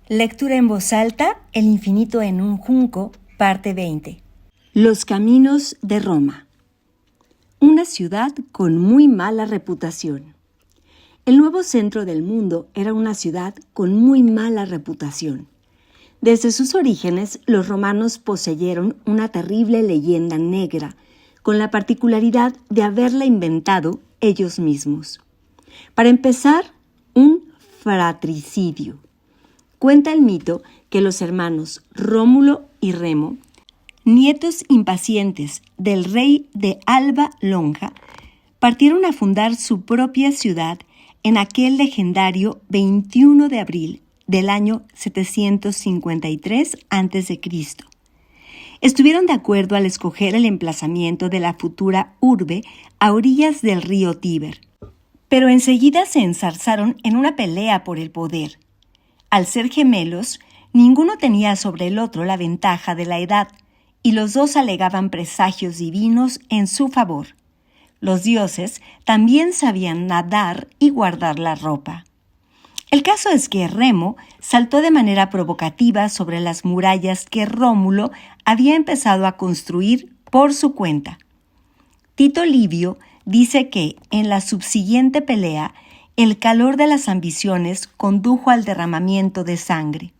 Lectura en voz alta, El infinito en un junco, parte 20. Los caminos de Roma. Una ciudad con muy mala reputación. El nuevo centro del mundo era una ciudad con muy mala reputación. Desde sus orígenes, los romanos poseyeron una terrible leyenda negra, con la particularidad de haberla inventado ellos mismos. Para empezar, un fratricidio. Cuenta el mito que los hermanos Rómulo y Remo, nietos impacientes del rey de Alba Longa, partieron a fundar su propia ciudad en aquel legendario 21 de abril del año 753 a.C. Estuvieron de acuerdo al escoger el emplazamiento de la futura urbe a orillas del río Tíber, pero enseguida se enzarzaron en una pelea por el poder. Al ser gemelos, ninguno tenía sobre el otro la ventaja de la edad, y los dos alegaban presagios divinos en su favor. Los dioses también sabían nadar y guardar la ropa. El caso es que Remo saltó de manera provocativa sobre las murallas que Rómulo había empezado a construir por su cuenta. Tito Livio dice que, en la subsiguiente pelea, el calor de las ambiciones condujo al derramamiento de sangre.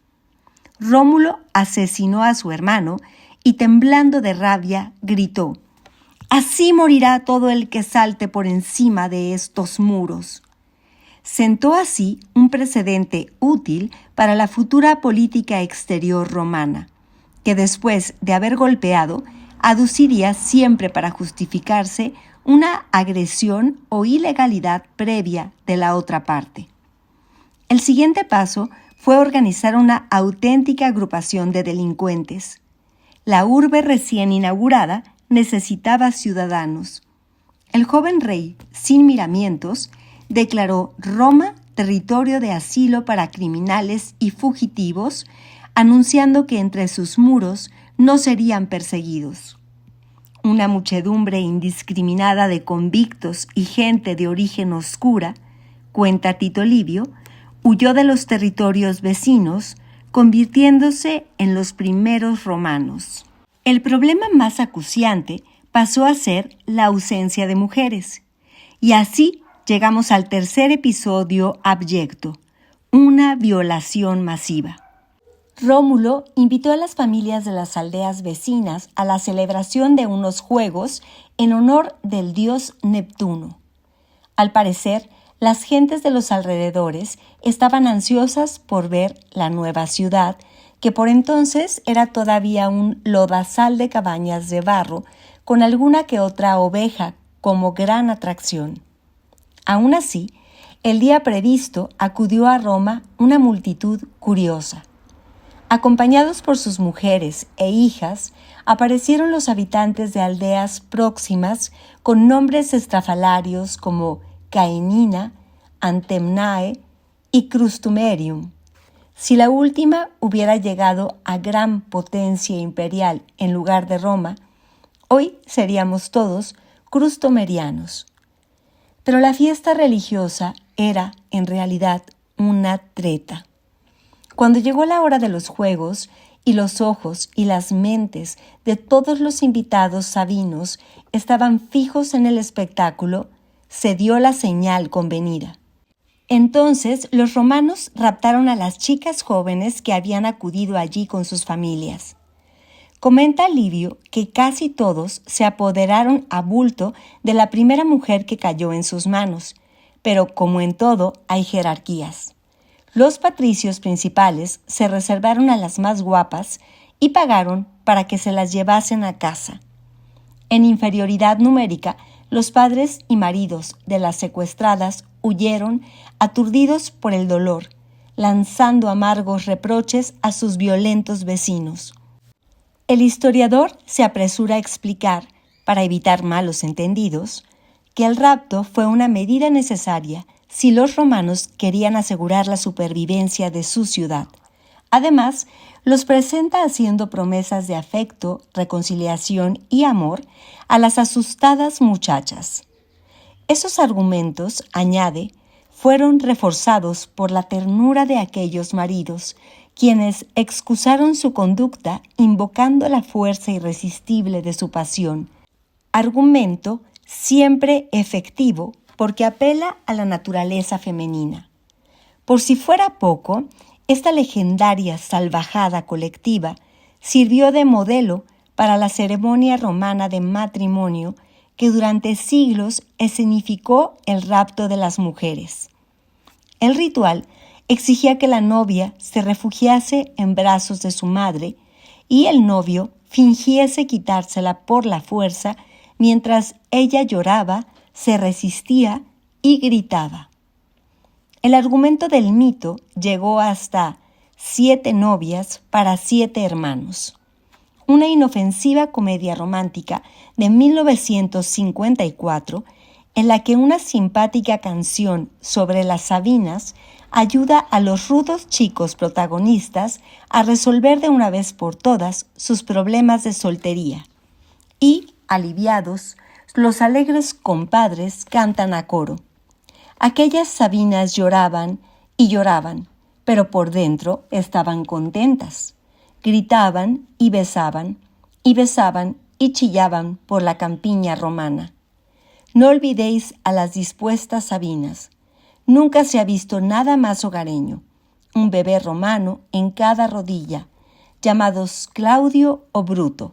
Rómulo asesinó a su hermano y, temblando de rabia, gritó: «Así morirá todo el que salte por encima de estos muros». Sentó así un precedente útil para la futura política exterior romana, que después de haber golpeado, aduciría siempre para justificarse una agresión o ilegalidad previa de la otra parte. El siguiente paso fue organizar una auténtica agrupación de delincuentes. La urbe recién inaugurada necesitaba ciudadanos. El joven rey, sin miramientos, declaró Roma territorio de asilo para criminales y fugitivos, anunciando que entre sus muros no serían perseguidos. Una muchedumbre indiscriminada de convictos y gente de origen oscura, cuenta Tito Livio, huyó de los territorios vecinos, convirtiéndose en los primeros romanos. El problema más acuciante pasó a ser la ausencia de mujeres. Y así llegamos al tercer episodio abyecto, una violación masiva. Rómulo invitó a las familias de las aldeas vecinas a la celebración de unos juegos en honor del dios Neptuno. Al parecer, las gentes de los alrededores estaban ansiosas por ver la nueva ciudad, que por entonces era todavía un lodazal de cabañas de barro con alguna que otra oveja como gran atracción. Aún así, el día previsto acudió a Roma una multitud curiosa. Acompañados por sus mujeres e hijas, aparecieron los habitantes de aldeas próximas con nombres estrafalarios como Caenina, Antemnae y Crustumerium. Si la última hubiera llegado a gran potencia imperial en lugar de Roma, hoy seríamos todos crustomerianos. Pero la fiesta religiosa era, en realidad, una treta. Cuando llegó la hora de los juegos, y los ojos y las mentes de todos los invitados sabinos estaban fijos en el espectáculo, se dio la señal convenida. Entonces los romanos raptaron a las chicas jóvenes que habían acudido allí con sus familias. Comenta Livio que casi todos se apoderaron a bulto de la primera mujer que cayó en sus manos, pero como en todo hay jerarquías. Los patricios principales se reservaron a las más guapas y pagaron para que se las llevasen a casa. En inferioridad numérica, los padres y maridos de las secuestradas huyeron, aturdidos por el dolor, lanzando amargos reproches a sus violentos vecinos. El historiador se apresura a explicar, para evitar malos entendidos, que el rapto fue una medida necesaria si los romanos querían asegurar la supervivencia de su ciudad. Además, los presenta haciendo promesas de afecto, reconciliación y amor a las asustadas muchachas. Esos argumentos, añade, fueron reforzados por la ternura de aquellos maridos, quienes excusaron su conducta invocando la fuerza irresistible de su pasión, argumento siempre efectivo porque apela a la naturaleza femenina. Por si fuera poco, esta legendaria salvajada colectiva sirvió de modelo para la ceremonia romana de matrimonio que durante siglos escenificó el rapto de las mujeres. El ritual exigía que la novia se refugiase en brazos de su madre y el novio fingiese quitársela por la fuerza mientras ella lloraba, se resistía y gritaba. El argumento del mito llegó hasta 7 novias para 7 hermanos. Una inofensiva comedia romántica de 1954 en la que una simpática canción sobre las Sabinas ayuda a los rudos chicos protagonistas a resolver de una vez por todas sus problemas de soltería. Y, aliviados, los alegres compadres cantan a coro. Aquellas Sabinas lloraban y lloraban, pero por dentro estaban contentas. Gritaban y besaban y chillaban por la campiña romana. No olvidéis a las dispuestas Sabinas. Nunca se ha visto nada más hogareño. Un bebé romano en cada rodilla, llamados Claudio o Bruto.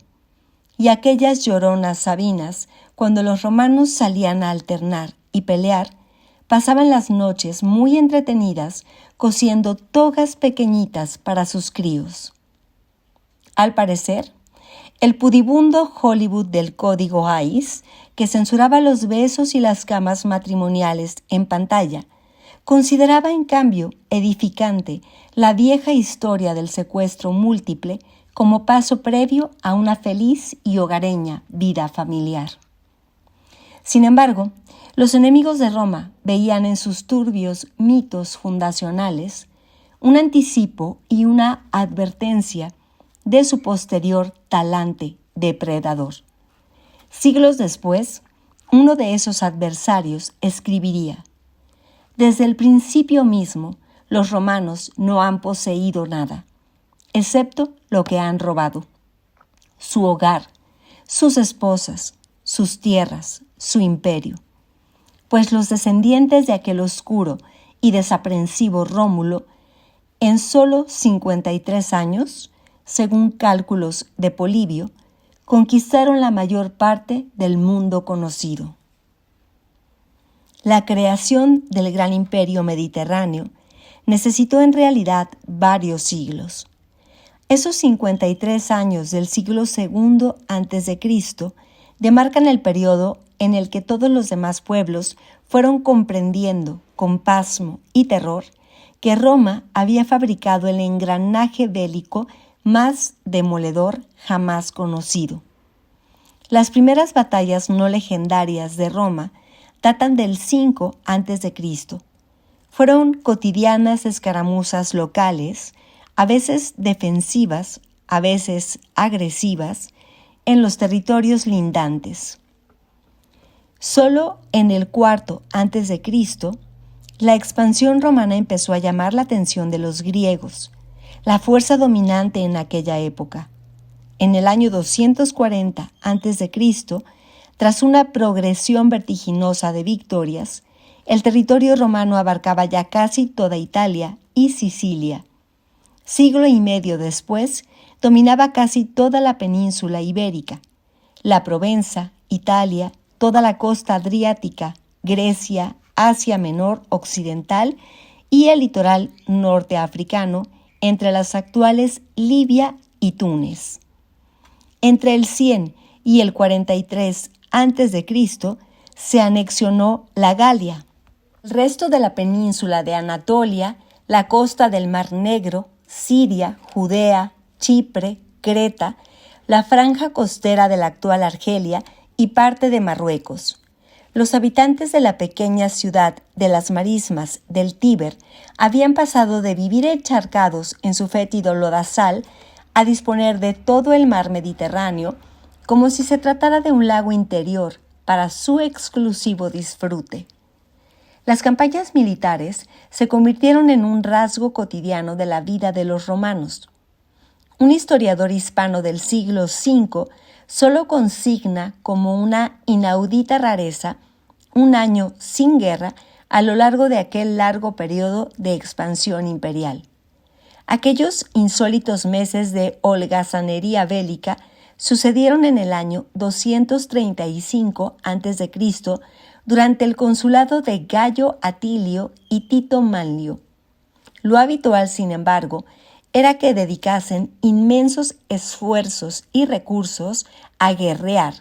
Y aquellas lloronas Sabinas, cuando los romanos salían a alternar y pelear, pasaban las noches muy entretenidas cosiendo togas pequeñitas para sus críos. Al parecer, el pudibundo Hollywood del código Hays, que censuraba los besos y las camas matrimoniales en pantalla, consideraba en cambio edificante la vieja historia del secuestro múltiple como paso previo a una feliz y hogareña vida familiar. Sin embargo, los enemigos de Roma veían en sus turbios mitos fundacionales un anticipo y una advertencia de su posterior talante depredador. Siglos después, uno de esos adversarios escribiría: «Desde el principio mismo, los romanos no han poseído nada, excepto lo que han robado: su hogar, sus esposas, sus tierras, su imperio. Pues los descendientes de aquel oscuro y desaprensivo Rómulo, en solo 53 años, según cálculos de Polibio, conquistaron la mayor parte del mundo conocido». La creación del gran imperio mediterráneo necesitó en realidad varios siglos. Esos 53 años del siglo II a.C. demarcan el periodo en el que todos los demás pueblos fueron comprendiendo con pasmo y terror que Roma había fabricado el engranaje bélico más demoledor jamás conocido. Las primeras batallas no legendarias de Roma datan del 5 a.C. Fueron cotidianas escaramuzas locales, a veces defensivas, a veces agresivas, en los territorios lindantes. Solo en el 4 a.C., la expansión romana empezó a llamar la atención de los griegos, la fuerza dominante en aquella época. En el año 240 a.C., tras una progresión vertiginosa de victorias, el territorio romano abarcaba ya casi toda Italia y Sicilia. Siglo y medio después, dominaba casi toda la península ibérica, la Provenza, Italia, toda la costa adriática, Grecia, Asia Menor occidental y el litoral norte africano, entre las actuales Libia y Túnez. Entre el 100 y el 43 a.C. se anexionó la Galia. El resto de la península de Anatolia, la costa del Mar Negro, Siria, Judea, Chipre, Creta, la franja costera de la actual Argelia y parte de Marruecos. Los habitantes de la pequeña ciudad de las marismas del Tíber habían pasado de vivir encharcados en su fétido lodazal a disponer de todo el mar Mediterráneo como si se tratara de un lago interior para su exclusivo disfrute. Las campañas militares se convirtieron en un rasgo cotidiano de la vida de los romanos. Un historiador hispano del siglo V solo consigna como una inaudita rareza un año sin guerra a lo largo de aquel largo periodo de expansión imperial. Aquellos insólitos meses de holgazanería bélica sucedieron en el año 235 a.C. durante el consulado de Gayo Atilio y Tito Manlio. Lo habitual, sin embargo, era que dedicasen inmensos esfuerzos y recursos a guerrear,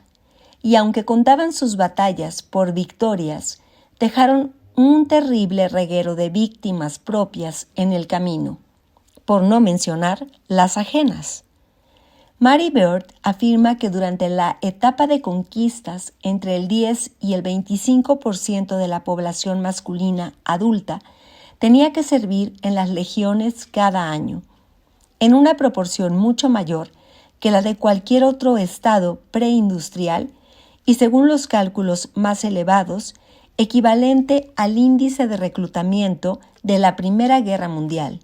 y aunque contaban sus batallas por victorias, dejaron un terrible reguero de víctimas propias en el camino, por no mencionar las ajenas. Mary Beard afirma que durante la etapa de conquistas entre el 10 y el 25% de la población masculina adulta tenía que servir en las legiones cada año, en una proporción mucho mayor que la de cualquier otro estado preindustrial y, según los cálculos más elevados, equivalente al índice de reclutamiento de la Primera Guerra Mundial.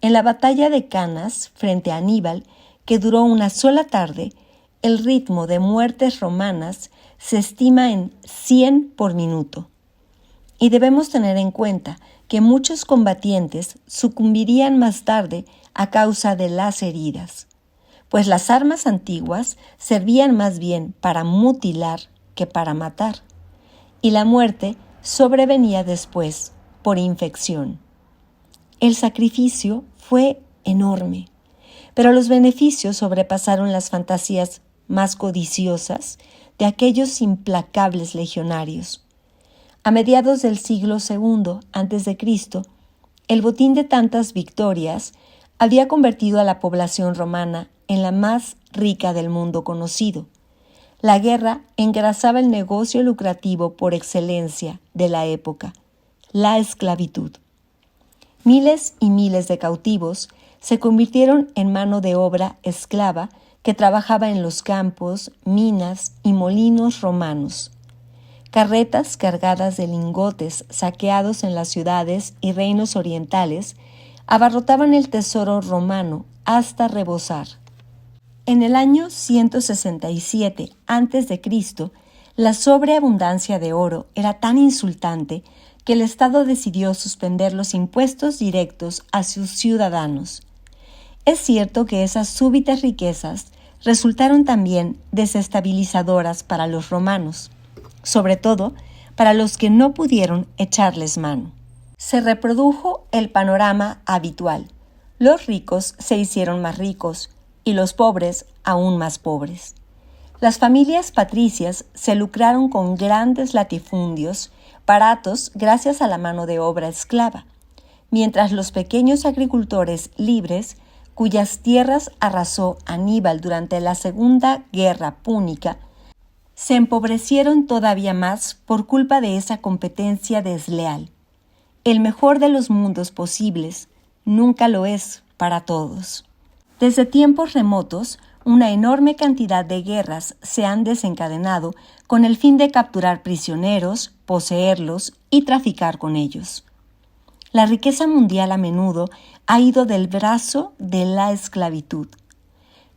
En la batalla de Cannas frente a Aníbal, que duró una sola tarde, el ritmo de muertes romanas se estima en 100 por minuto. Y debemos tener en cuenta que muchos combatientes sucumbirían más tarde a causa de las heridas, pues las armas antiguas servían más bien para mutilar que para matar, y la muerte sobrevenía después por infección. El sacrificio fue enorme, pero los beneficios sobrepasaron las fantasías más codiciosas de aquellos implacables legionarios. A mediados del siglo II a.C., el botín de tantas victorias había convertido a la población romana en la más rica del mundo conocido. La guerra engrasaba el negocio lucrativo por excelencia de la época, la esclavitud. Miles y miles de cautivos se convirtieron en mano de obra esclava que trabajaba en los campos, minas y molinos romanos. Carretas cargadas de lingotes saqueados en las ciudades y reinos orientales abarrotaban el tesoro romano hasta rebosar. En el año 167 a.C., la sobreabundancia de oro era tan insultante que el Estado decidió suspender los impuestos directos a sus ciudadanos. Es cierto que esas súbitas riquezas resultaron también desestabilizadoras para los romanos, sobre todo para los que no pudieron echarles mano. Se reprodujo el panorama habitual. Los ricos se hicieron más ricos y los pobres aún más pobres. Las familias patricias se lucraron con grandes latifundios, baratos gracias a la mano de obra esclava, mientras los pequeños agricultores libres, cuyas tierras arrasó Aníbal durante la Segunda Guerra Púnica, se empobrecieron todavía más por culpa de esa competencia desleal. El mejor de los mundos posibles nunca lo es para todos. Desde tiempos remotos, una enorme cantidad de guerras se han desencadenado con el fin de capturar prisioneros, poseerlos y traficar con ellos. La riqueza mundial a menudo ha ido del brazo de la esclavitud.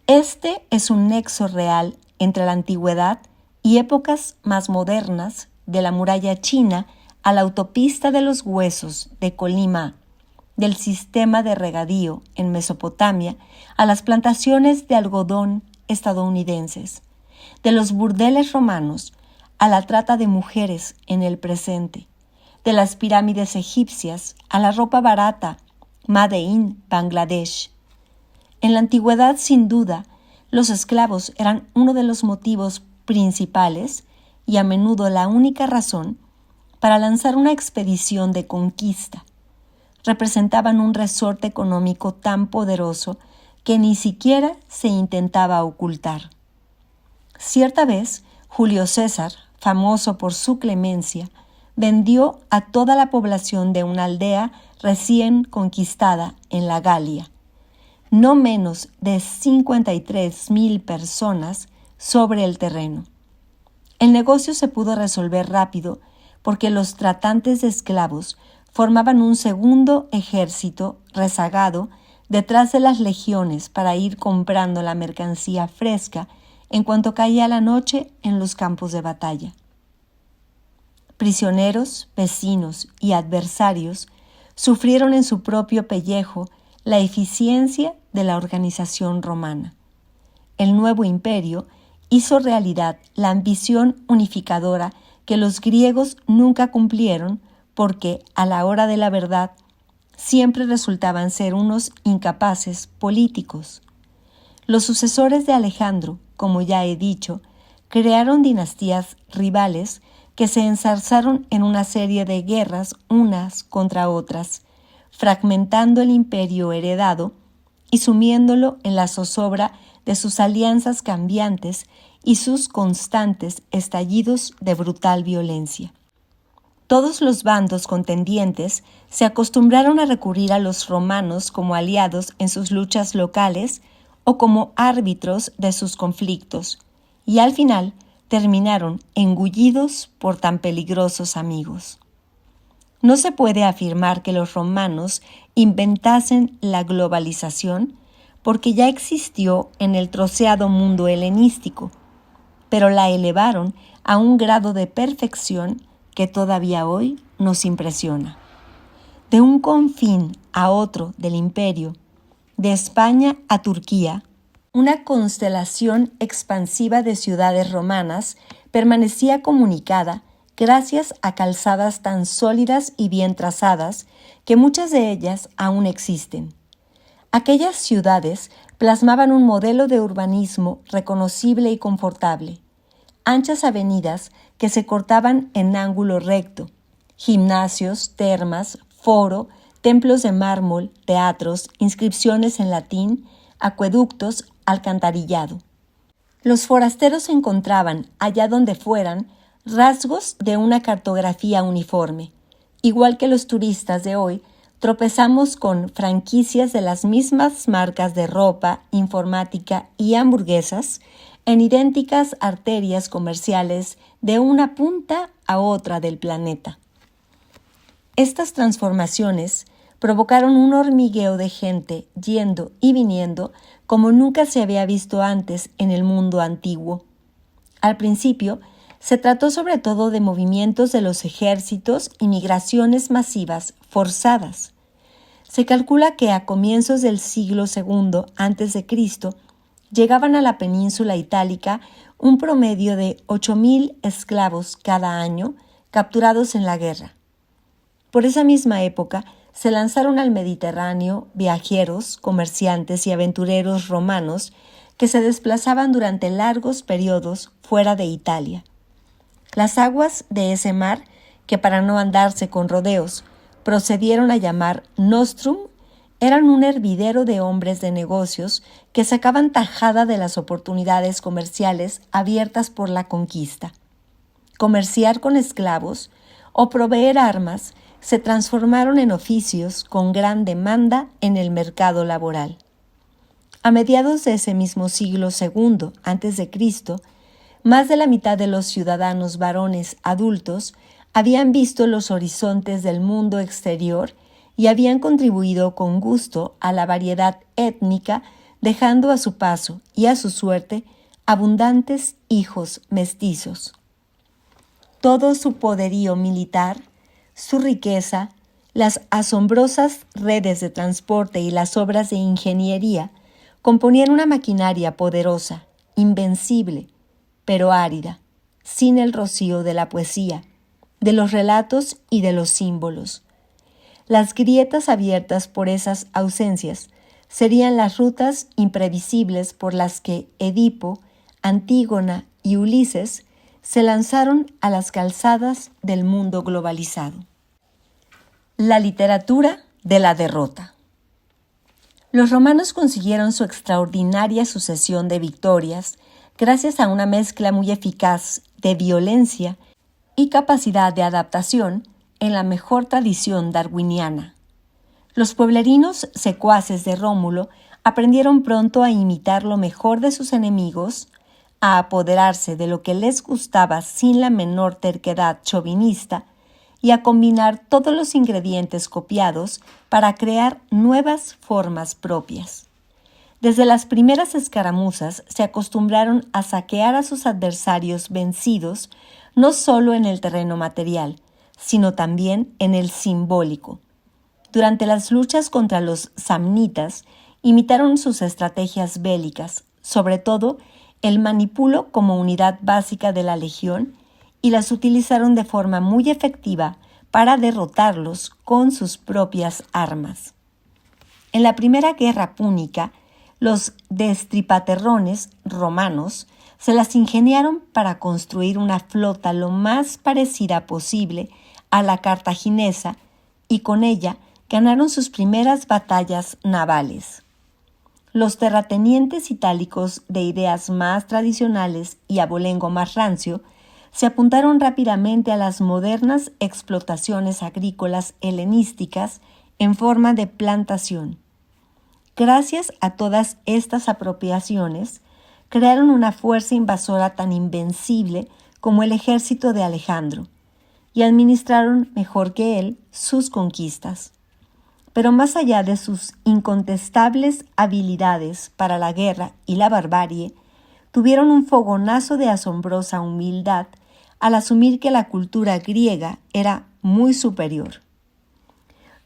Este es un nexo real entre la antigüedad y épocas más modernas, de la muralla china a la autopista de los huesos de Colima, del sistema de regadío en Mesopotamia a las plantaciones de algodón estadounidenses, de los burdeles romanos a la trata de mujeres en el presente, de las pirámides egipcias a la ropa barata made in Bangladesh. En la antigüedad, sin duda, los esclavos eran uno de los motivos principales y a menudo la única razón para lanzar una expedición de conquista. Representaban un resorte económico tan poderoso que ni siquiera se intentaba ocultar. Cierta vez, Julio César, famoso por su clemencia, vendió a toda la población de una aldea recién conquistada en la Galia, no menos de 53,000 personas sobre el terreno. El negocio se pudo resolver rápido porque los tratantes de esclavos formaban un segundo ejército rezagado detrás de las legiones para ir comprando la mercancía fresca en cuanto caía la noche en los campos de batalla. Prisioneros, vecinos y adversarios sufrieron en su propio pellejo la eficiencia de la organización romana. El nuevo imperio hizo realidad la ambición unificadora que los griegos nunca cumplieron porque, a la hora de la verdad, siempre resultaban ser unos incapaces políticos. Los sucesores de Alejandro, como ya he dicho, crearon dinastías rivales que se enzarzaron en una serie de guerras unas contra otras, fragmentando el imperio heredado y sumiéndolo en la zozobra de sus alianzas cambiantes y sus constantes estallidos de brutal violencia. Todos los bandos contendientes se acostumbraron a recurrir a los romanos como aliados en sus luchas locales o como árbitros de sus conflictos, y al final terminaron engullidos por tan peligrosos amigos. No se puede afirmar que los romanos inventasen la globalización, porque ya existió en el troceado mundo helenístico, pero la elevaron a un grado de perfección que todavía hoy nos impresiona. De un confín a otro del imperio, de España a Turquía, una constelación expansiva de ciudades romanas permanecía comunicada gracias a calzadas tan sólidas y bien trazadas que muchas de ellas aún existen. Aquellas ciudades plasmaban un modelo de urbanismo reconocible y confortable, anchas avenidas que se cortaban en ángulo recto, gimnasios, termas, foro, templos de mármol, teatros, inscripciones en latín, acueductos, alcantarillado. Los forasteros encontraban, allá donde fueran, rasgos de una cartografía uniforme. Igual que los turistas de hoy, tropezamos con franquicias de las mismas marcas de ropa, informática y hamburguesas en idénticas arterias comerciales de una punta a otra del planeta. Estas transformaciones provocaron un hormigueo de gente yendo y viniendo como nunca se había visto antes en el mundo antiguo. Al principio, se trató sobre todo de movimientos de los ejércitos y migraciones masivas forzadas. Se calcula que a comienzos del siglo II a.C. llegaban a la península itálica un promedio de 8,000 esclavos cada año capturados en la guerra. Por esa misma época se lanzaron al Mediterráneo viajeros, comerciantes y aventureros romanos que se desplazaban durante largos periodos fuera de Italia. Las aguas de ese mar, que para no andarse con rodeos, procedieron a llamar Nostrum, eran un hervidero de hombres de negocios que sacaban tajada de las oportunidades comerciales abiertas por la conquista. Comerciar con esclavos o proveer armas se transformaron en oficios con gran demanda en el mercado laboral. A mediados de ese mismo siglo II a.C., más de la mitad de los ciudadanos varones adultos habían visto los horizontes del mundo exterior y habían contribuido con gusto a la variedad étnica, dejando a su paso y a su suerte abundantes hijos mestizos. Todo su poderío militar, su riqueza, las asombrosas redes de transporte y las obras de ingeniería componían una maquinaria poderosa, invencible, pero árida, sin el rocío de la poesía, de los relatos y de los símbolos. Las grietas abiertas por esas ausencias serían las rutas imprevisibles por las que Edipo, Antígona y Ulises se lanzaron a las calzadas del mundo globalizado. La literatura de la derrota. Los romanos consiguieron su extraordinaria sucesión de victorias gracias a una mezcla muy eficaz de violencia y capacidad de adaptación en la mejor tradición darwiniana. Los pueblerinos secuaces de Rómulo aprendieron pronto a imitar lo mejor de sus enemigos, a apoderarse de lo que les gustaba sin la menor terquedad chauvinista y a combinar todos los ingredientes copiados para crear nuevas formas propias. Desde las primeras escaramuzas se acostumbraron a saquear a sus adversarios vencidos no solo en el terreno material, sino también en el simbólico. Durante las luchas contra los samnitas, imitaron sus estrategias bélicas, sobre todo el manipulo como unidad básica de la legión, y las utilizaron de forma muy efectiva para derrotarlos con sus propias armas. En la primera guerra púnica, los destripaterrones romanos se las ingeniaron para construir una flota lo más parecida posible a la cartaginesa y con ella ganaron sus primeras batallas navales. Los terratenientes itálicos de ideas más tradicionales y abolengo más rancio se apuntaron rápidamente a las modernas explotaciones agrícolas helenísticas en forma de plantación. Gracias a todas estas apropiaciones, crearon una fuerza invasora tan invencible como el ejército de Alejandro, y administraron mejor que él sus conquistas. Pero más allá de sus incontestables habilidades para la guerra y la barbarie, tuvieron un fogonazo de asombrosa humildad al asumir que la cultura griega era muy superior.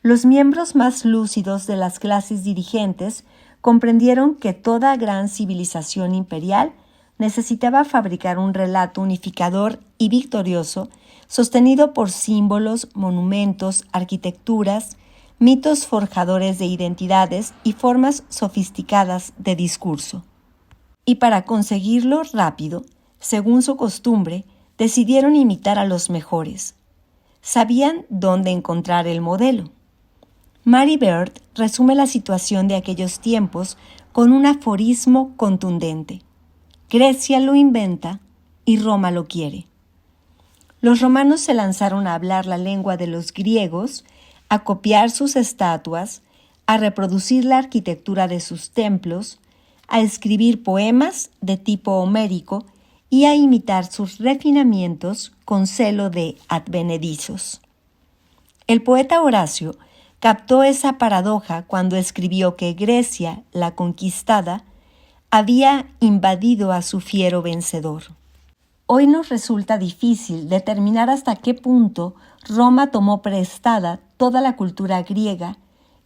Los miembros más lúcidos de las clases dirigentes comprendieron que toda gran civilización imperial necesitaba fabricar un relato unificador y victorioso sostenido por símbolos, monumentos, arquitecturas, mitos forjadores de identidades y formas sofisticadas de discurso. Y para conseguirlo rápido, según su costumbre, decidieron imitar a los mejores. Sabían dónde encontrar el modelo. Mary Beard resume la situación de aquellos tiempos con un aforismo contundente. Grecia lo inventa y Roma lo quiere. Los romanos se lanzaron a hablar la lengua de los griegos, a copiar sus estatuas, a reproducir la arquitectura de sus templos, a escribir poemas de tipo homérico y a imitar sus refinamientos con celo de advenedizos. El poeta Horacio captó esa paradoja cuando escribió que Grecia, la conquistada, había invadido a su fiero vencedor. Hoy nos resulta difícil determinar hasta qué punto Roma tomó prestada toda la cultura griega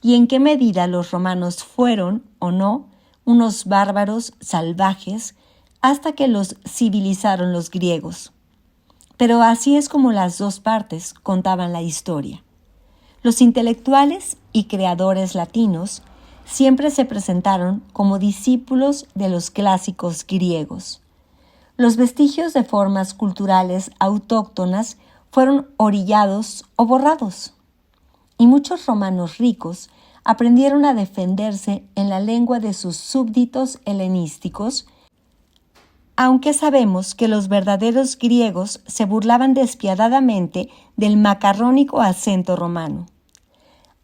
y en qué medida los romanos fueron, o no, unos bárbaros salvajes hasta que los civilizaron los griegos. Pero así es como las dos partes contaban la historia. Los intelectuales y creadores latinos siempre se presentaron como discípulos de los clásicos griegos. Los vestigios de formas culturales autóctonas fueron orillados o borrados, y muchos romanos ricos aprendieron a defenderse en la lengua de sus súbditos helenísticos, aunque sabemos que los verdaderos griegos se burlaban despiadadamente del macarrónico acento romano.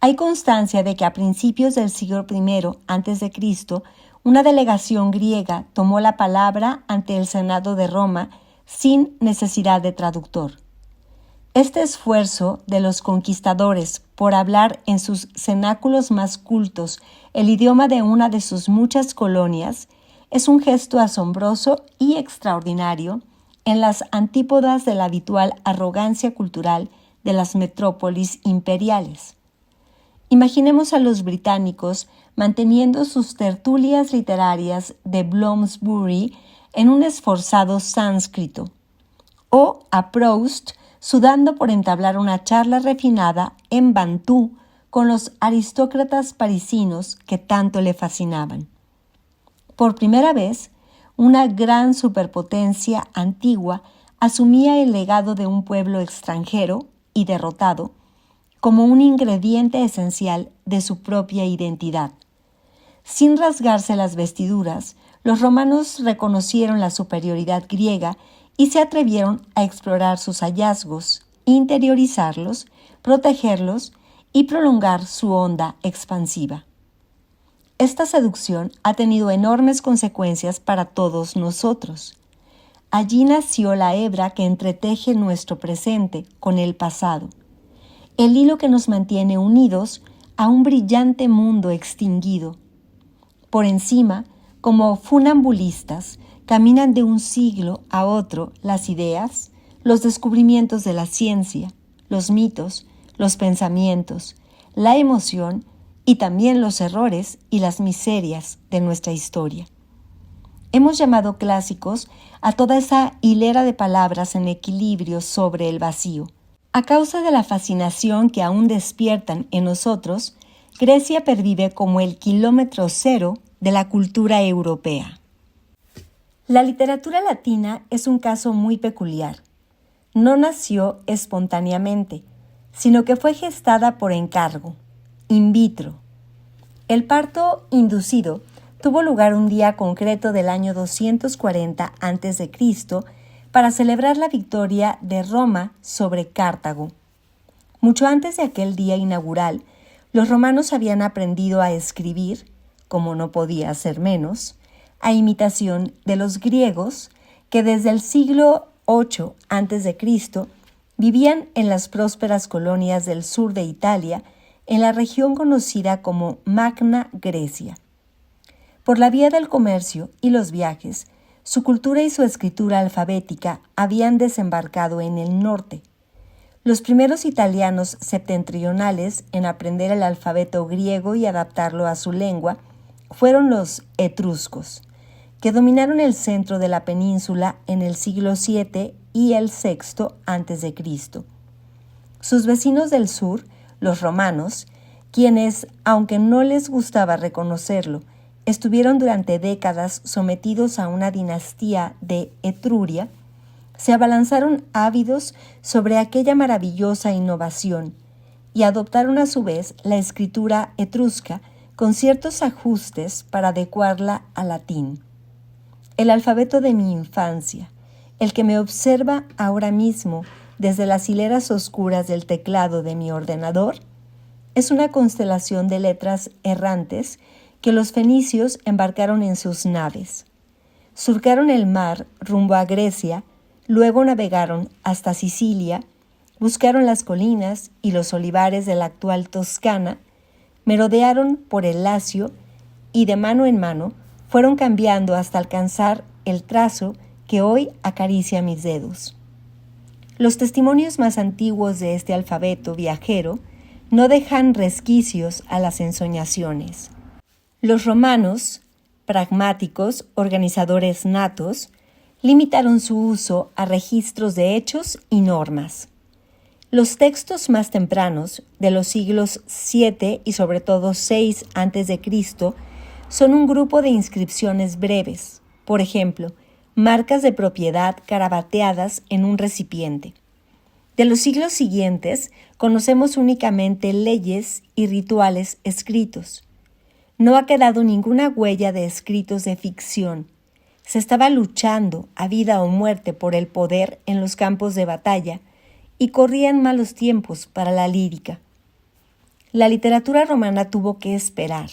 Hay constancia de que a principios del siglo I a.C., una delegación griega tomó la palabra ante el Senado de Roma sin necesidad de traductor. Este esfuerzo de los conquistadores por hablar en sus cenáculos más cultos el idioma de una de sus muchas colonias es un gesto asombroso y extraordinario en las antípodas de la habitual arrogancia cultural de las metrópolis imperiales. Imaginemos a los británicos manteniendo sus tertulias literarias de Bloomsbury en un esforzado sánscrito, o a Proust sudando por entablar una charla refinada en bantú con los aristócratas parisinos que tanto le fascinaban. Por primera vez, una gran superpotencia antigua asumía el legado de un pueblo extranjero y derrotado como un ingrediente esencial de su propia identidad. Sin rasgarse las vestiduras, los romanos reconocieron la superioridad griega y se atrevieron a explorar sus hallazgos, interiorizarlos, protegerlos y prolongar su onda expansiva. Esta seducción ha tenido enormes consecuencias para todos nosotros. Allí nació la hebra que entreteje nuestro presente con el pasado. el hilo que nos mantiene unidos a un brillante mundo extinguido. Por encima, como funambulistas, caminan de un siglo a otro las ideas, los descubrimientos de la ciencia, los mitos, los pensamientos, la emoción y también los errores y las miserias de nuestra historia. Hemos llamado clásicos a toda esa hilera de palabras en equilibrio sobre el vacío. A causa de la fascinación que aún despiertan en nosotros, Grecia pervive como el kilómetro cero de la cultura europea. La literatura latina es un caso muy peculiar. No nació espontáneamente, sino que fue gestada por encargo, in vitro. El parto inducido tuvo lugar un día concreto del año 240 a.C. para celebrar la victoria de Roma sobre Cartago. Mucho antes de aquel día inaugural, los romanos habían aprendido a escribir, como no podía ser menos, a imitación de los griegos que desde el siglo VIII a.C. vivían en las prósperas colonias del sur de Italia, en la región conocida como Magna Grecia. Por la vía del comercio y los viajes, su cultura y su escritura alfabética habían desembarcado en el norte. Los primeros italianos septentrionales en aprender el alfabeto griego y adaptarlo a su lengua fueron los etruscos, que dominaron el centro de la península en el siglo VII y el VI a.C. Sus vecinos del sur, los romanos, quienes, aunque no les gustaba reconocerlo, estuvieron durante décadas sometidos a una dinastía de Etruria, se abalanzaron ávidos sobre aquella maravillosa innovación y adoptaron a su vez la escritura etrusca con ciertos ajustes para adecuarla al latín. El alfabeto de mi infancia, el que me observa ahora mismo desde las hileras oscuras del teclado de mi ordenador, es una constelación de letras errantes que los fenicios embarcaron en sus naves. Surcaron el mar rumbo a Grecia, luego navegaron hasta Sicilia, buscaron las colinas y los olivares de la actual Toscana, merodearon por el Lacio y de mano en mano fueron cambiando hasta alcanzar el trazo que hoy acaricia mis dedos. Los testimonios más antiguos de este alfabeto viajero no dejan resquicios a las ensoñaciones. Los romanos, pragmáticos, organizadores natos, limitaron su uso a registros de hechos y normas. Los textos más tempranos, de los siglos VII y sobre todo VI a.C., son un grupo de inscripciones breves, por ejemplo, marcas de propiedad carabateadas en un recipiente. De los siglos siguientes, conocemos únicamente leyes y rituales escritos. No ha quedado ninguna huella de escritos de ficción. Se estaba luchando a vida o muerte por el poder en los campos de batalla y corrían malos tiempos para la lírica. La literatura romana tuvo que esperar.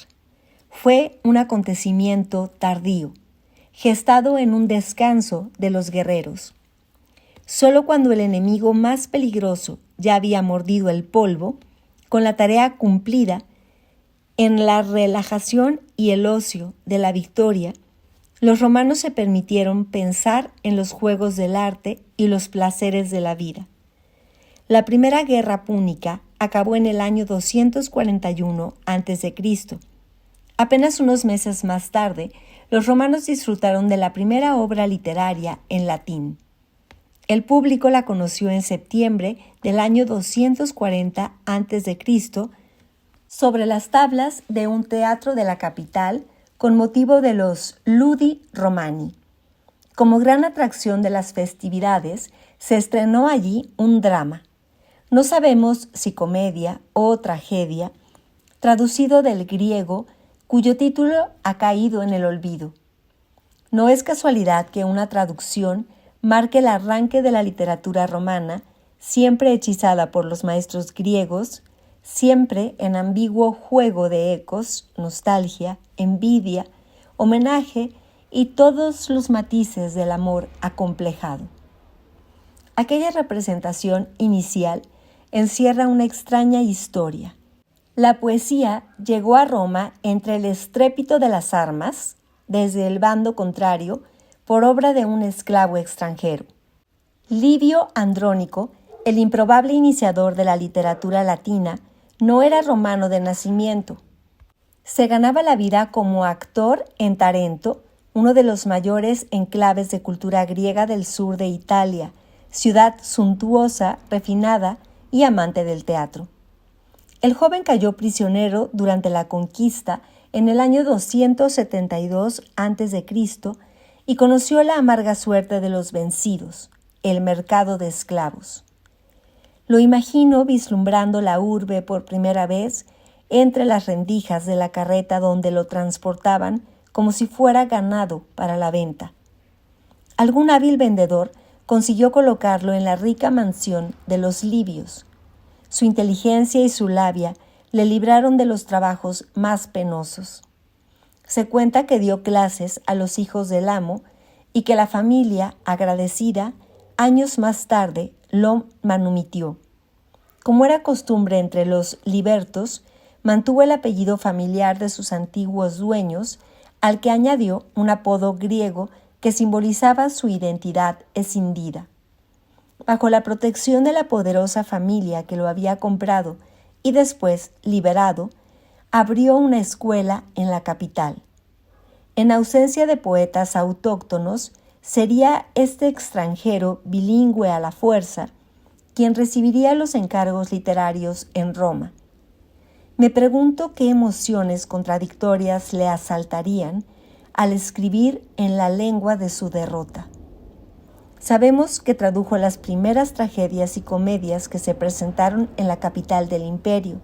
Fue un acontecimiento tardío, gestado en un descanso de los guerreros. Solo cuando el enemigo más peligroso ya había mordido el polvo, con la tarea cumplida, en la relajación y el ocio de la victoria, los romanos se permitieron pensar en los juegos del arte y los placeres de la vida. La primera guerra púnica acabó en el año 241 a.C. Apenas unos meses más tarde, los romanos disfrutaron de la primera obra literaria en latín. El público la conoció en septiembre del año 240 a.C., sobre las tablas de un teatro de la capital con motivo de los Ludi Romani. Como gran atracción de las festividades, se estrenó allí un drama. No sabemos si comedia o tragedia, traducido del griego, cuyo título ha caído en el olvido. No es casualidad que una traducción marque el arranque de la literatura romana, siempre hechizada por los maestros griegos, siempre en ambiguo juego de ecos, nostalgia, envidia, homenaje y todos los matices del amor acomplejado. Aquella representación inicial encierra una extraña historia. La poesía llegó a Roma entre el estrépito de las armas, desde el bando contrario, por obra de un esclavo extranjero. Livio Andrónico, el improbable iniciador de la literatura latina, no era romano de nacimiento. Se ganaba la vida como actor en Tarento, uno de los mayores enclaves de cultura griega del sur de Italia, ciudad suntuosa, refinada y amante del teatro. El joven cayó prisionero durante la conquista en el año 272 a.C. y conoció la amarga suerte de los vencidos, el mercado de esclavos. Lo imagino vislumbrando la urbe por primera vez entre las rendijas de la carreta donde lo transportaban como si fuera ganado para la venta. Algún hábil vendedor consiguió colocarlo en la rica mansión de los libios. Su inteligencia y su labia le libraron de los trabajos más penosos. Se cuenta que dio clases a los hijos del amo y que la familia, agradecida, años más tarde lo manumitió. Como era costumbre entre los libertos, mantuvo el apellido familiar de sus antiguos dueños, al que añadió un apodo griego que simbolizaba su identidad escindida. Bajo la protección de la poderosa familia que lo había comprado y después liberado, abrió una escuela en la capital. En ausencia de poetas autóctonos, sería este extranjero bilingüe a la fuerza quien recibiría los encargos literarios en Roma. Me pregunto qué emociones contradictorias le asaltarían al escribir en la lengua de su derrota. Sabemos que tradujo las primeras tragedias y comedias que se presentaron en la capital del imperio,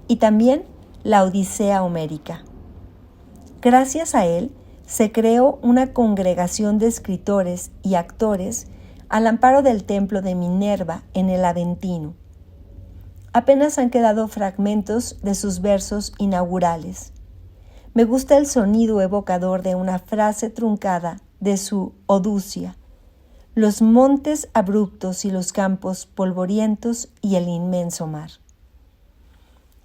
y también la Odisea homérica. Gracias a él, se creó una congregación de escritores y actores al amparo del templo de Minerva en el Aventino. Apenas han quedado fragmentos de sus versos inaugurales. Me gusta el sonido evocador de una frase truncada de su Odusia: los montes abruptos y los campos polvorientos y el inmenso mar.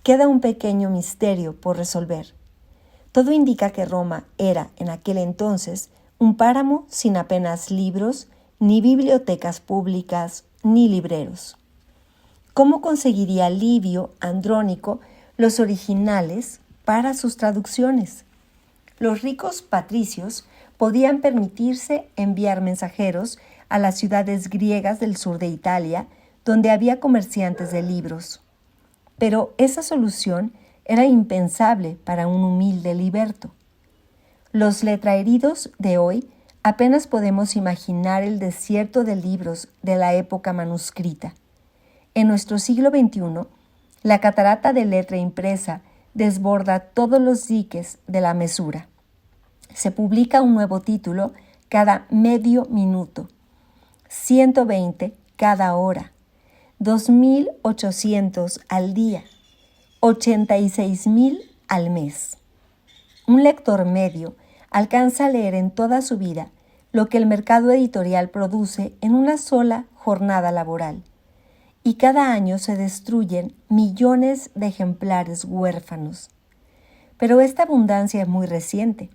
Queda un pequeño misterio por resolver. Todo indica que Roma era, en aquel entonces, un páramo sin apenas libros, ni bibliotecas públicas, ni libreros. ¿Cómo conseguiría Livio Andrónico los originales para sus traducciones? Los ricos patricios podían permitirse enviar mensajeros a las ciudades griegas del sur de Italia, donde había comerciantes de libros. Pero esa solución era impensable para un humilde liberto. Los letraheridos de hoy apenas podemos imaginar el desierto de libros de la época manuscrita. En nuestro siglo XXI, la catarata de letra impresa desborda todos los diques de la mesura. Se publica un nuevo título cada medio minuto, 120 cada hora, 2.800 al día, 86.000 al mes. Un lector medio alcanza a leer en toda su vida lo que el mercado editorial produce en una sola jornada laboral, y cada año se destruyen millones de ejemplares huérfanos. Pero esta abundancia es muy reciente.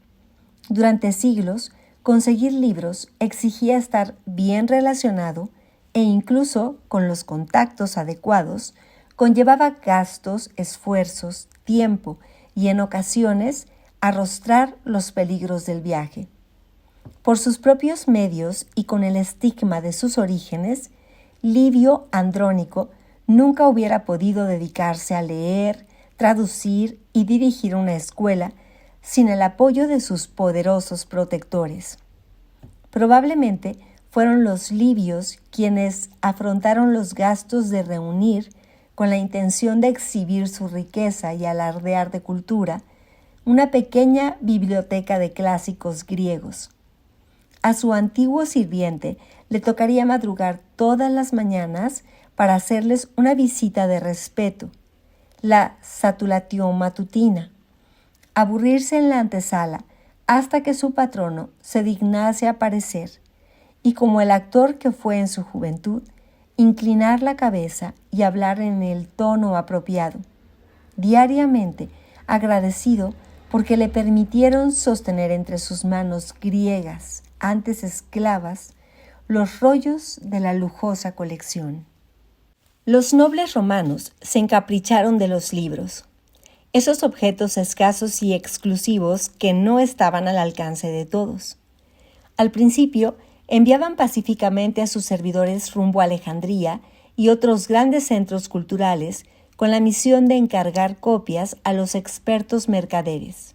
Durante siglos, conseguir libros exigía estar bien relacionado e incluso con los contactos adecuados conllevaba gastos, esfuerzos, tiempo y en ocasiones arrostrar los peligros del viaje. Por sus propios medios y con el estigma de sus orígenes, Livio Andrónico nunca hubiera podido dedicarse a leer, traducir y dirigir una escuela sin el apoyo de sus poderosos protectores. Probablemente fueron los libios quienes afrontaron los gastos de reunir, con la intención de exhibir su riqueza y alardear de cultura, una pequeña biblioteca de clásicos griegos. A su antiguo sirviente le tocaría madrugar todas las mañanas para hacerles una visita de respeto, la satulatión matutina, aburrirse en la antesala hasta que su patrono se dignase aparecer, y como el actor que fue en su juventud, inclinar la cabeza y hablar en el tono apropiado, diariamente agradecido porque le permitieron sostener entre sus manos griegas, antes esclavas, los rollos de la lujosa colección. Los nobles romanos se encapricharon de los libros, esos objetos escasos y exclusivos que no estaban al alcance de todos. Al principio, enviaban pacíficamente a sus servidores rumbo a Alejandría y otros grandes centros culturales con la misión de encargar copias a los expertos mercaderes.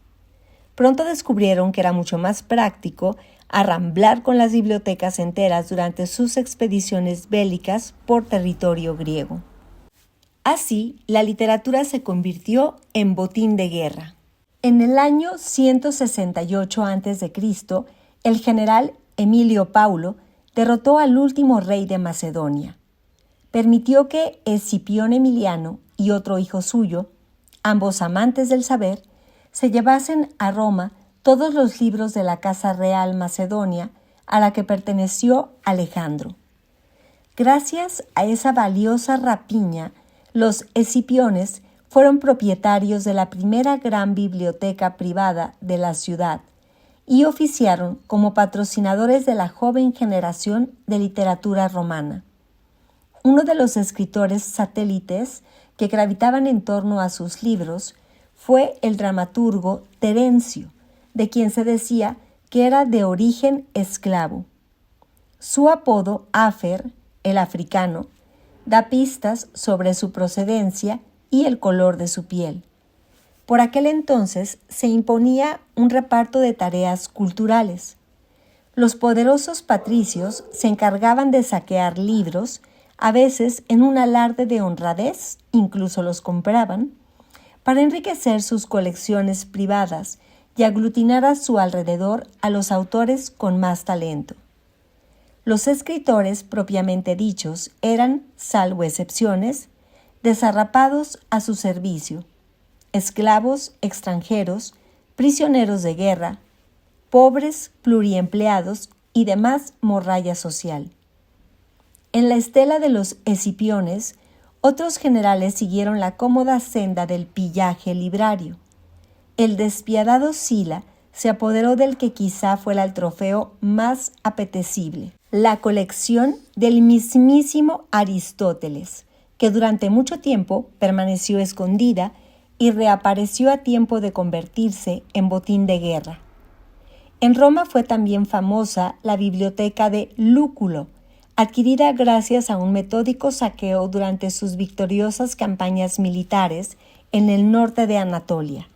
Pronto descubrieron que era mucho más práctico arramblar con las bibliotecas enteras durante sus expediciones bélicas por territorio griego. Así, la literatura se convirtió en botín de guerra. En el año 168 a.C., el general Emilio Paulo derrotó al último rey de Macedonia. Permitió que Escipión Emiliano y otro hijo suyo, ambos amantes del saber, se llevasen a Roma todos los libros de la Casa Real Macedonia a la que perteneció Alejandro. Gracias a esa valiosa rapiña, los escipiones fueron propietarios de la primera gran biblioteca privada de la ciudad y oficiaron como patrocinadores de la joven generación de literatura romana. Uno de los escritores satélites que gravitaban en torno a sus libros fue el dramaturgo Terencio, de quien se decía que era de origen esclavo. Su apodo, Afer, el africano, da pistas sobre su procedencia y el color de su piel. Por aquel entonces se imponía un reparto de tareas culturales. Los poderosos patricios se encargaban de saquear libros, a veces en un alarde de honradez, incluso los compraban, para enriquecer sus colecciones privadas y aglutinar a su alrededor a los autores con más talento. Los escritores propiamente dichos eran, salvo excepciones, desarrapados a su servicio, esclavos extranjeros, prisioneros de guerra, pobres pluriempleados y demás morralla social. En la estela de los escipiones, otros generales siguieron la cómoda senda del pillaje librario. El despiadado Sila se apoderó del que quizá fuera el trofeo más apetecible, la colección del mismísimo Aristóteles, que durante mucho tiempo permaneció escondida y reapareció a tiempo de convertirse en botín de guerra. En Roma fue también famosa la biblioteca de Lúculo, adquirida gracias a un metódico saqueo durante sus victoriosas campañas militares en el norte de Anatolia.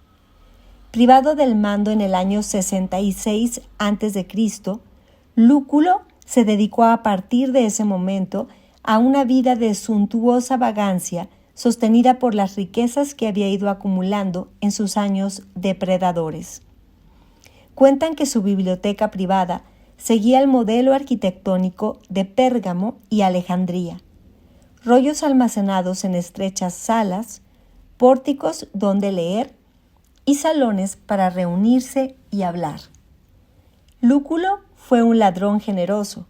Privado del mando en el año 66 a.C., Lúculo se dedicó a partir de ese momento a una vida de suntuosa vagancia sostenida por las riquezas que había ido acumulando en sus años depredadores. Cuentan que su biblioteca privada seguía el modelo arquitectónico de Pérgamo y Alejandría, rollos almacenados en estrechas salas, pórticos donde leer y salones para reunirse y hablar. Lúculo fue un ladrón generoso.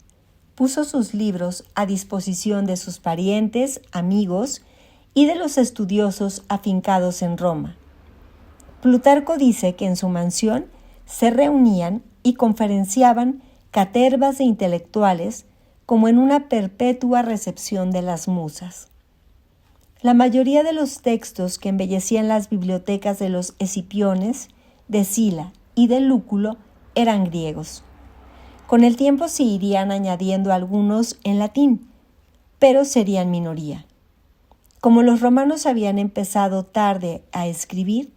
Puso sus libros a disposición de sus parientes, amigos y de los estudiosos afincados en Roma. Plutarco dice que en su mansión se reunían y conferenciaban catervas de intelectuales como en una perpetua recepción de las musas. La mayoría de los textos que embellecían las bibliotecas de los escipiones, de Sila y de Lúculo eran griegos. Con el tiempo se irían añadiendo algunos en latín, pero serían minoría. Como los romanos habían empezado tarde a escribir,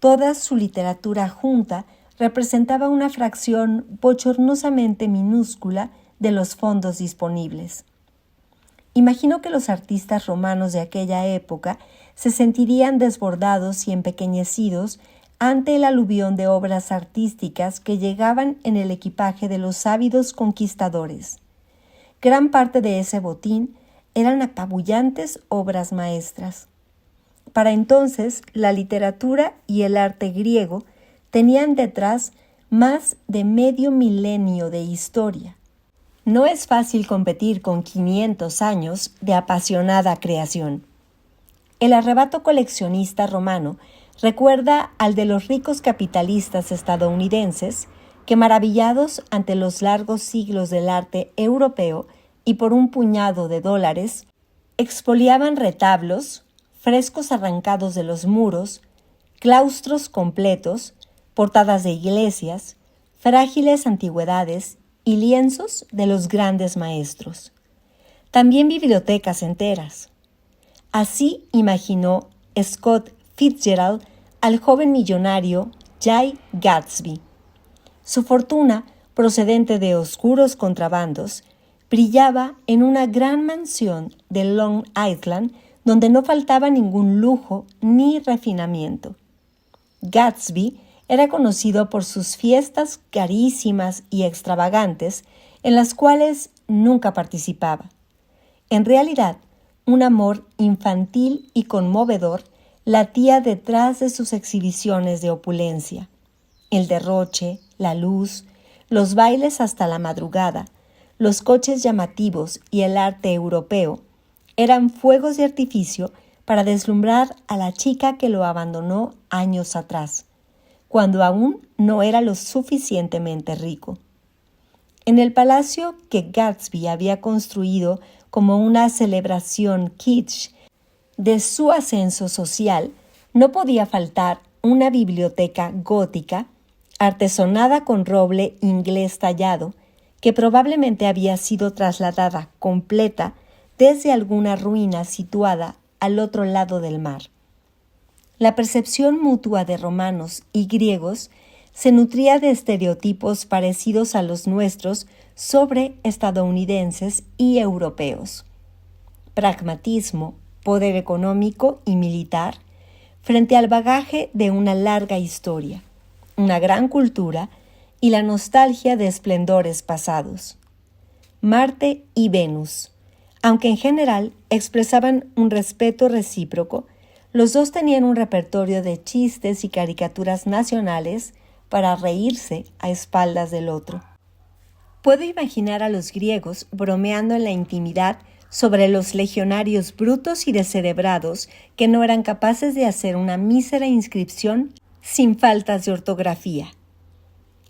toda su literatura junta representaba una fracción bochornosamente minúscula de los fondos disponibles. Imagino que los artistas romanos de aquella época se sentirían desbordados y empequeñecidos ante el aluvión de obras artísticas que llegaban en el equipaje de los ávidos conquistadores. Gran parte de ese botín eran apabullantes obras maestras. Para entonces, la literatura y el arte griego tenían detrás más de medio milenio de historia. No es fácil competir con 500 años de apasionada creación. El arrebato coleccionista romano recuerda al de los ricos capitalistas estadounidenses que, maravillados ante los largos siglos del arte europeo y por un puñado de dólares, expoliaban retablos, frescos arrancados de los muros, claustros completos, portadas de iglesias, frágiles antigüedades y lienzos de los grandes maestros. También bibliotecas enteras. Así imaginó Scott Fitzgerald al joven millonario Jay Gatsby. Su fortuna, procedente de oscuros contrabandos, brillaba en una gran mansión de Long Island donde no faltaba ningún lujo ni refinamiento. Gatsby era conocido por sus fiestas carísimas y extravagantes en las cuales nunca participaba. En realidad, un amor infantil y conmovedor latía detrás de sus exhibiciones de opulencia. El derroche, la luz, los bailes hasta la madrugada, los coches llamativos y el arte europeo eran fuegos de artificio para deslumbrar a la chica que lo abandonó años atrás, cuando aún no era lo suficientemente rico. En el palacio que Gatsby había construido como una celebración kitsch de su ascenso social, no podía faltar una biblioteca gótica artesonada con roble inglés tallado, que probablemente había sido trasladada completa desde alguna ruina situada al otro lado del mar. La percepción mutua de romanos y griegos se nutría de estereotipos parecidos a los nuestros sobre estadounidenses y europeos. Pragmatismo, poder económico y militar, frente al bagaje de una larga historia, una gran cultura y la nostalgia de esplendores pasados. Marte y Venus, aunque en general expresaban un respeto recíproco, los dos tenían un repertorio de chistes y caricaturas nacionales para reírse a espaldas del otro. Puedo imaginar a los griegos bromeando en la intimidad sobre los legionarios brutos y descerebrados que no eran capaces de hacer una mísera inscripción sin faltas de ortografía.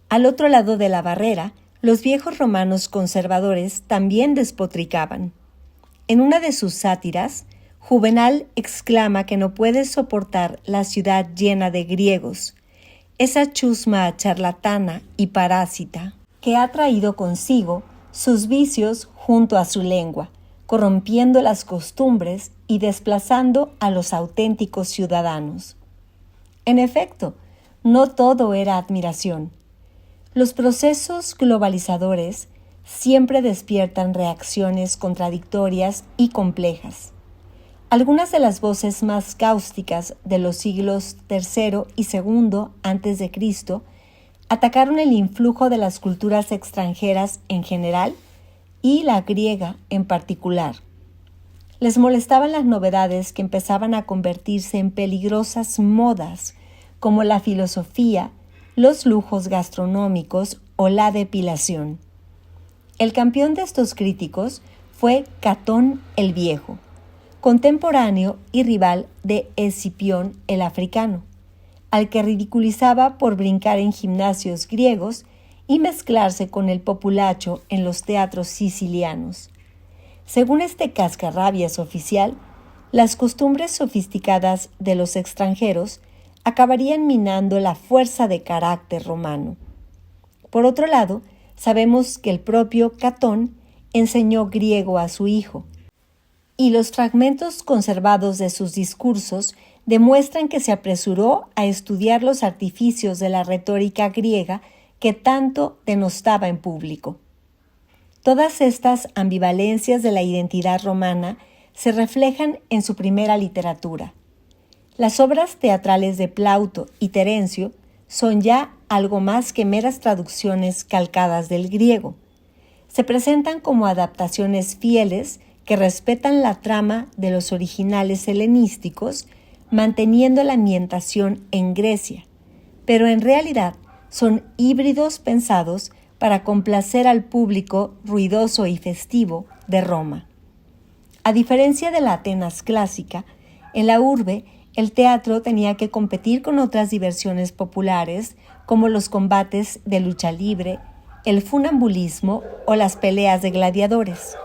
Al otro lado de la barrera, los viejos romanos conservadores también despotricaban. En una de sus sátiras, Juvenal exclama que no puede soportar la ciudad llena de griegos, esa chusma charlatana y parásita que ha traído consigo sus vicios junto a su lengua, corrompiendo las costumbres y desplazando a los auténticos ciudadanos. En efecto, no todo era admiración. Los procesos globalizadores siempre despiertan reacciones contradictorias y complejas. Algunas de las voces más cáusticas de los siglos III y II a.C. atacaron el influjo de las culturas extranjeras en general y la griega en particular. Les molestaban las novedades que empezaban a convertirse en peligrosas modas, como la filosofía, los lujos gastronómicos o la depilación. El campeón de estos críticos fue Catón el Viejo, contemporáneo y rival de Escipión el Africano, al que ridiculizaba por brincar en gimnasios griegos y mezclarse con el populacho en los teatros sicilianos. Según este cascarrabias oficial, las costumbres sofisticadas de los extranjeros acabarían minando la fuerza de carácter romano. Por otro lado, sabemos que el propio Catón enseñó griego a su hijo, y los fragmentos conservados de sus discursos demuestran que se apresuró a estudiar los artificios de la retórica griega que tanto denostaba en público. Todas estas ambivalencias de la identidad romana se reflejan en su primera literatura. Las obras teatrales de Plauto y Terencio son ya algo más que meras traducciones calcadas del griego. Se presentan como adaptaciones fieles que respetan la trama de los originales helenísticos, manteniendo la ambientación en Grecia, pero en realidad son híbridos pensados para complacer al público ruidoso y festivo de Roma. A diferencia de la Atenas clásica, en la urbe el teatro tenía que competir con otras diversiones populares como los combates de lucha libre, el funambulismo o las peleas de gladiadores.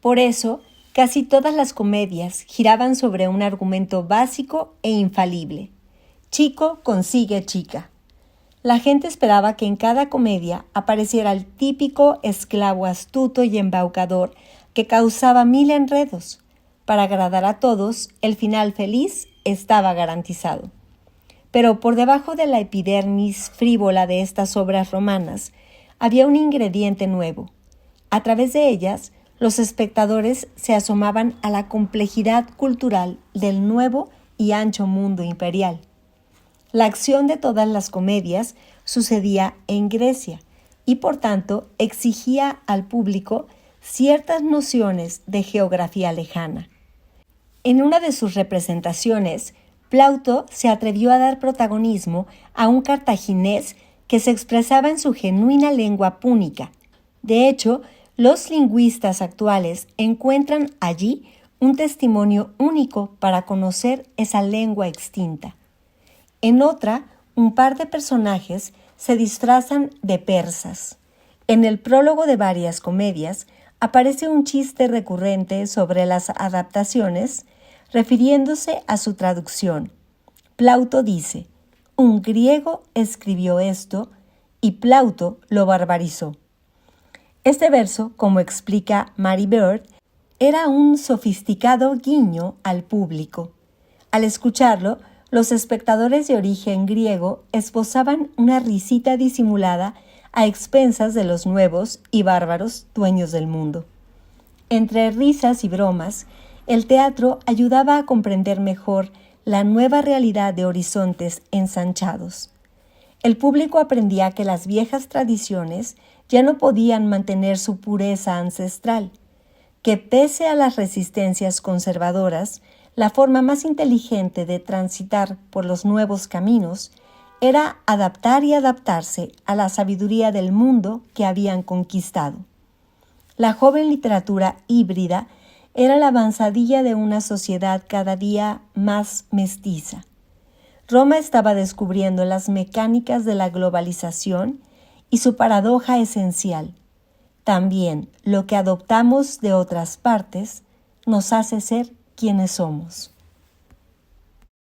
Por eso, casi todas las comedias giraban sobre un argumento básico e infalible: chico consigue chica. La gente esperaba que en cada comedia apareciera el típico esclavo astuto y embaucador que causaba mil enredos. Para agradar a todos, el final feliz estaba garantizado. Pero por debajo de la epidermis frívola de estas obras romanas había un ingrediente nuevo. A través de ellas, los espectadores se asomaban a la complejidad cultural del nuevo y ancho mundo imperial. La acción de todas las comedias sucedía en Grecia y, por tanto, exigía al público ciertas nociones de geografía lejana. En una de sus representaciones, Plauto se atrevió a dar protagonismo a un cartaginés que se expresaba en su genuina lengua púnica. De hecho, los lingüistas actuales encuentran allí un testimonio único para conocer esa lengua extinta. En otra, un par de personajes se disfrazan de persas. En el prólogo de varias comedias aparece un chiste recurrente sobre las adaptaciones, refiriéndose a su traducción. Plauto dice: un griego escribió esto y Plauto lo barbarizó. Este verso, como explica Mary Beard, era un sofisticado guiño al público. Al escucharlo, los espectadores de origen griego esbozaban una risita disimulada a expensas de los nuevos y bárbaros dueños del mundo. Entre risas y bromas, el teatro ayudaba a comprender mejor la nueva realidad de horizontes ensanchados. El público aprendía que las viejas tradiciones ya no podían mantener su pureza ancestral, que pese a las resistencias conservadoras, la forma más inteligente de transitar por los nuevos caminos era adaptar y adaptarse a la sabiduría del mundo que habían conquistado. La joven literatura híbrida era la avanzadilla de una sociedad cada día más mestiza. Roma estaba descubriendo las mecánicas de la globalización y su paradoja esencial. También lo que adoptamos de otras partes nos hace ser quienes somos.